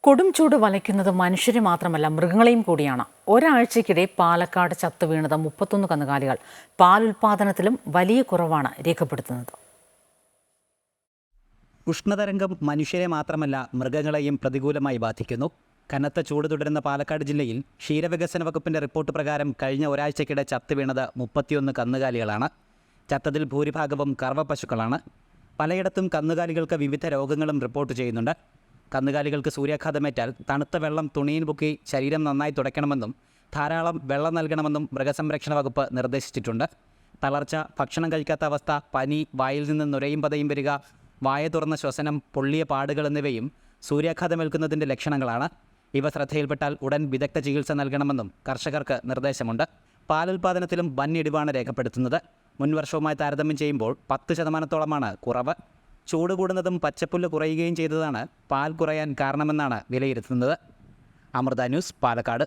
കൊടും ചൂട് വലയ്ക്കുന്നത് മനുഷ്യരെ മാത്രമല്ല മൃഗങ്ങളെയും കൂടിയാണ്. ഒരാഴ്ചയ്ക്കിടെ പാലക്കാട് ചത്തുവീണത് 31 കന്നുകാലികൾ. പാലുൽപാദനത്തിലും വലിയ കുറവാണ് രേഖപ്പെടുത്തുന്നത്. ഉഷ്ണതരംഗം മനുഷ്യരെ മാത്രമല്ല മൃഗങ്ങളെയും പ്രതികൂലമായി ബാധിക്കുന്നു. കനത്ത ചൂട് തുടരുന്ന പാലക്കാട് ജില്ലയിൽ ക്ഷീരവികസന വകുപ്പിന്റെ റിപ്പോർട്ട് പ്രകാരം കഴിഞ്ഞ ഒരാഴ്ചയ്ക്കിടെ ചത്തുവീണത് 31 കന്നുകാലികളാണ്. ചത്തതിൽ ഭൂരിഭാഗവും കറവ പശുക്കളാണ്. പലയിടത്തും കന്നുകാലികൾക്ക് വിവിധ രോഗങ്ങളും റിപ്പോർട്ട് ചെയ്യുന്നുണ്ട്. കന്നുകാലികൾക്ക് സൂര്യാഘാതമേറ്റാൽ തണുത്ത വെള്ളം തുണിയിൽ മുക്കി ശരീരം നന്നായി തുടയ്ക്കണമെന്നും ധാരാളം വെള്ളം നൽകണമെന്നും മൃഗസംരക്ഷണ വകുപ്പ് നിർദ്ദേശിച്ചിട്ടുണ്ട്. തളർച്ച, ഭക്ഷണം കഴിക്കാത്ത അവസ്ഥ, പനി, വായിൽ നിന്ന് നുരയും പതയും വരിക, വായ തുറന്ന ശ്വസനം, പൊള്ളിയ പാടുകൾ എന്നിവയും സൂര്യാഘാതമേൽക്കുന്നതിൻ്റെ ലക്ഷണങ്ങളാണ്. ഇവ ശ്രദ്ധയിൽപ്പെട്ടാൽ ഉടൻ വിദഗ്ധ ചികിത്സ നൽകണമെന്നും കർഷകർക്ക് നിർദ്ദേശമുണ്ട്. പാലുൽപാദനത്തിലും വൻ ഇടിവാണ് രേഖപ്പെടുത്തുന്നത്. മുൻവർഷവുമായി താരതമ്യം ചെയ്യുമ്പോൾ 10% കുറവ്. ചൂട് കൂടുന്നതും പച്ചപ്പുല്ല് കുറയുകയും ചെയ്തതാണ് പാൽ കുറയാൻ കാരണമെന്നാണ് വിലയിരുത്തുന്നത്. അമൃത ന്യൂസ്, പാലക്കാട്.